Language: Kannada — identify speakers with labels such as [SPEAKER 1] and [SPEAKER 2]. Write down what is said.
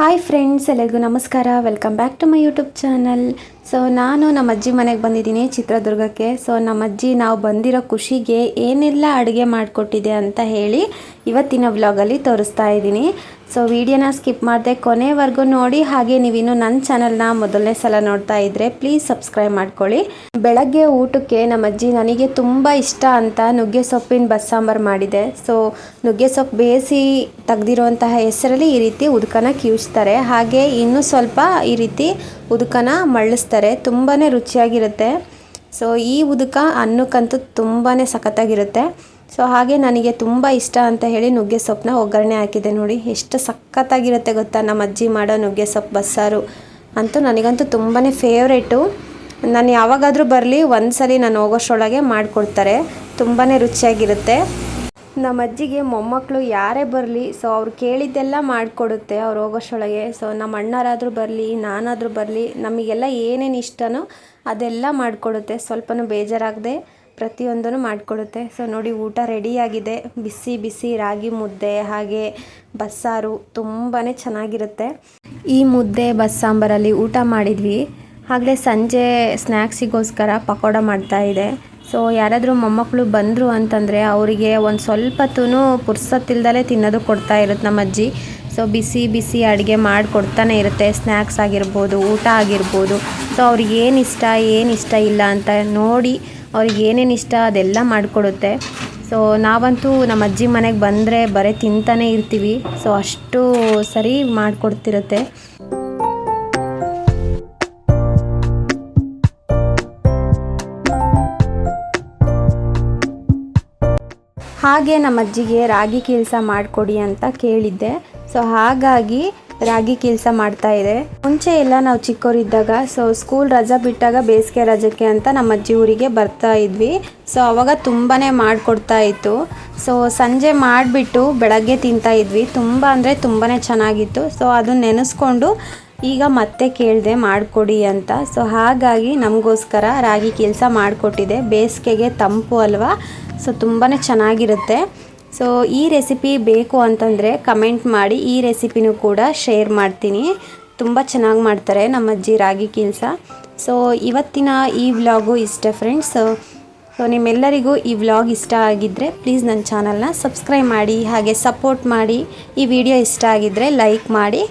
[SPEAKER 1] ಹಾಯ್ ಫ್ರೆಂಡ್ಸ್, ಎಲ್ಲರಿಗೂ ನಮಸ್ಕಾರ. Welcome back to my YouTube channel. So ನಾನು ನಮ್ಮ ಅಜ್ಜಿ ಮನೆಗೆ ಬಂದಿದ್ದೀನಿ, ಚಿತ್ರದುರ್ಗಕ್ಕೆ. ಸೊ ನಮ್ಮ ಅಜ್ಜಿ ನಾವು ಬಂದಿರೋ ಖುಷಿಗೆ ಏನೆಲ್ಲ ಅಡುಗೆ ಮಾಡಿಕೊಟ್ಟಿದೆ ಅಂತ ಹೇಳಿ ಇವತ್ತಿನ ವ್ಲಾಗಲ್ಲಿ ತೋರಿಸ್ತಾ ಇದ್ದೀನಿ. ಸೊ ವಿಡಿಯೋನ ಸ್ಕಿಪ್ ಮಾಡದೆ ಕೊನೆವರೆಗೂ ನೋಡಿ. ಹಾಗೆ ನೀವಿನ್ನು ನನ್ನ ಚಾನಲ್ನ ಮೊದಲನೇ ಸಲ ನೋಡ್ತಾ ಇದ್ದರೆ ಪ್ಲೀಸ್ ಸಬ್ಸ್ಕ್ರೈಬ್ ಮಾಡ್ಕೊಳ್ಳಿ. ಬೆಳಗ್ಗೆ ಊಟಕ್ಕೆ ನಮ್ಮ ಅಜ್ಜಿ ನನಗೆ ತುಂಬ ಇಷ್ಟ ಅಂತ ನುಗ್ಗೆ ಸೊಪ್ಪಿನ ಬಸ್ಸಾಂಬಾರು ಮಾಡಿದೆ. ಸೊ ನುಗ್ಗೆ ಸೊಪ್ಪು ಬೇಯಿಸಿ ತೆಗ್ದಿರುವಂತಹ ಹೆಸರಲ್ಲಿ ಈ ರೀತಿ ಉದ್ಕನ ಕಿವುಚ್ತಾರೆ. ಹಾಗೆ ಇನ್ನೂ ಸ್ವಲ್ಪ ಈ ರೀತಿ ಉದ್ಕನ ಮಳ್ಳಿಸ್ತಾರೆ. ತುಂಬಾ ರುಚಿಯಾಗಿರುತ್ತೆ. ಸೊ ಈ ಉದ್ಕ ಅನ್ನಕ್ಕಂತೂ ತುಂಬಾ ಸಖತ್ತಾಗಿರುತ್ತೆ. ಸೊ ಹಾಗೆ ನನಗೆ ತುಂಬ ಇಷ್ಟ ಅಂತ ಹೇಳಿ ನುಗ್ಗೆ ಸೊಪ್ಪನ್ನ ಒಗ್ಗರಣೆ ಹಾಕಿದೆ. ನೋಡಿ ಎಷ್ಟು ಸಖತ್ತಾಗಿರುತ್ತೆ ಗೊತ್ತಾ ನಮ್ಮ ಅಜ್ಜಿ ಮಾಡೋ ನುಗ್ಗೆ ಸೊಪ್ಪು ಬಸ್ಸಾರು ಅಂತೂ ನನಗಂತೂ ತುಂಬಾ ಫೇವ್ರೇಟು. ನಾನು ಯಾವಾಗಾದರೂ ಬರಲಿ ಒಂದ್ಸಲಿ ನಾನು ಹೋಗೋಷ್ಟರೊಳಗೆ ಮಾಡಿಕೊಡ್ತಾರೆ. ತುಂಬಾ ರುಚಿಯಾಗಿರುತ್ತೆ. ನಮ್ಮ ಅಜ್ಜಿಗೆ ಮೊಮ್ಮಕ್ಕಳು ಯಾರೇ ಬರಲಿ ಸೊ ಅವ್ರು ಕೇಳಿದ್ದೆಲ್ಲ ಮಾಡಿಕೊಡುತ್ತೆ ಅವ್ರು ಹೋಗೋಷ್ಟರೊಳಗೆ. ಸೊ ನಮ್ಮ ಅಣ್ಣರಾದರೂ ಬರಲಿ, ನಾನಾದರೂ ಬರಲಿ, ನಮಗೆಲ್ಲ ಏನೇನು ಇಷ್ಟನೋ ಅದೆಲ್ಲ ಮಾಡಿಕೊಡುತ್ತೆ. ಸ್ವಲ್ಪನೂ ಬೇಜಾರಾಗದೆ ಪ್ರತಿಯೊಂದನ್ನು ಮಾಡಿಕೊಡುತ್ತೆ. ಸೊ ನೋಡಿ, ಊಟ ರೆಡಿಯಾಗಿದೆ. ಬಿಸಿ ಬಿಸಿ ರಾಗಿ ಮುದ್ದೆ ಹಾಗೆ ಬಸ್ಸಾರು ತುಂಬಾ ಚೆನ್ನಾಗಿರುತ್ತೆ. ಈ ಮುದ್ದೆ ಬಸ್ಸಾಂಬಾರಲ್ಲಿ ಊಟ ಮಾಡಿದ್ವಿ. ಹಾಗೆ ಸಂಜೆ ಸ್ನ್ಯಾಕ್ಸಿಗೋಸ್ಕರ ಪಕೋಡ ಮಾಡ್ತಾಯಿದೆ. ಸೊ ಯಾರಾದರೂ ಮೊಮ್ಮಕ್ಕಳು ಬಂದರು ಅಂತಂದರೆ ಅವರಿಗೆ ಒಂದು ಸ್ವಲ್ಪತ್ತೂ ಪುರ್ಸತ್ತಿಲ್ದಲೇ ತಿನ್ನೋದು ಕೊಡ್ತಾ ಇರುತ್ತೆ ನಮ್ಮ ಅಜ್ಜಿ. ಸೊ ಬಿಸಿ ಬಿಸಿ ಅಡುಗೆ ಮಾಡಿಕೊಡ್ತಾನೆ ಇರುತ್ತೆ. ಸ್ನ್ಯಾಕ್ಸ್ ಆಗಿರ್ಬೋದು, ಊಟ ಆಗಿರ್ಬೋದು. ಸೊ ಅವ್ರಿಗೆ ಏನು ಇಷ್ಟ ಇಲ್ಲ ಅಂತ ನೋಡಿ ಅವ್ರಿಗೆ ಏನೇನು ಇಷ್ಟ ಅದೆಲ್ಲ ಮಾಡಿಕೊಡುತ್ತೆ. ಸೊ ನಾವಂತೂ ನಮ್ಮ ಅಜ್ಜಿ ಮನೆಗೆ ಬಂದರೆ ಬರೀ ತಿಂತಾನೇ ಇರ್ತೀವಿ. ಸೊ ಅಷ್ಟು ಸರಿ ಮಾಡಿಕೊಡ್ತಿರುತ್ತೆ. ಹಾಗೆ ನಮ್ಮ ಅಜ್ಜಿಗೆ ರಾಗಿ ಕೀಲ್ಸ ಮಾಡಿಕೊಡಿ ಅಂತ ಕೇಳಿದ್ದೆ. ಸೊ ಹಾಗಾಗಿ ರಾಗಿ ಕೀಲ್ಸ ಮಾಡ್ತಾಯಿದೆ. ಮುಂಚೆ ಎಲ್ಲ ನಾವು ಚಿಕ್ಕವರಿದ್ದಾಗ ಸೊ ಸ್ಕೂಲ್ ರಜಾ ಬಿಟ್ಟಾಗ ಬೇಸಿಗೆ ರಜಕ್ಕೆ ಅಂತ ನಮ್ಮ ಅಜ್ಜಿ ಊರಿಗೆ ಬರ್ತಾ ಇದ್ವಿ. ಸೊ ಅವಾಗ ತುಂಬಾ ಮಾಡಿಕೊಡ್ತಾ ಇತ್ತು. ಸೊ ಸಂಜೆ ಮಾಡಿಬಿಟ್ಟು ಬೆಳಗ್ಗೆ ತಿಂತಾ ಇದ್ವಿ. ತುಂಬ ಅಂದರೆ ತುಂಬಾ ಚೆನ್ನಾಗಿತ್ತು. ಸೊ ಅದನ್ನ ನೆನೆಸ್ಕೊಂಡು ಈಗ ಮತ್ತೆ ಕೇಳಿದೆ ಮಾಡಿಕೊಡಿ ಅಂತ. ಸೊ ಹಾಗಾಗಿ ನಮಗೋಸ್ಕರ ರಾಗಿ ಕೀಲ್ಸ ಮಾಡಿಕೊಟ್ಟಿದೆ. ಬೇಸಿಗೆಗೆ ತಂಪು ಅಲ್ವಾ, ಸೊ ತುಂಬಾ ಚೆನ್ನಾಗಿರುತ್ತೆ. ಸೊ ಈ ರೆಸಿಪಿ ಬೇಕು ಅಂತಂದರೆ ಕಮೆಂಟ್ ಮಾಡಿ, ಈ ರೆಸಿಪಿನೂ ಕೂಡ ಶೇರ್ ಮಾಡ್ತೀನಿ. ತುಂಬ ಚೆನ್ನಾಗಿ ಮಾಡ್ತಾರೆ ನಮ್ಮ ಅಜ್ಜಿ ರಾಗಿ ಕೀಲ್ಸ. ಸೊ ಇವತ್ತಿನ ಈ ವ್ಲಾಗು ಇಷ್ಟ ಫ್ರೆಂಡ್ಸ್. ಸೊ ನಿಮ್ಮೆಲ್ಲರಿಗೂ ಈ ವ್ಲಾಗ್ ಇಷ್ಟ ಆಗಿದ್ದರೆ ಪ್ಲೀಸ್ ನನ್ನ ಚಾನಲ್ನ ಸಬ್ಸ್ಕ್ರೈಬ್ ಮಾಡಿ, ಹಾಗೆ ಸಪೋರ್ಟ್ ಮಾಡಿ. ಈ ವಿಡಿಯೋ ಇಷ್ಟ ಆಗಿದ್ದರೆ ಲೈಕ್ ಮಾಡಿ.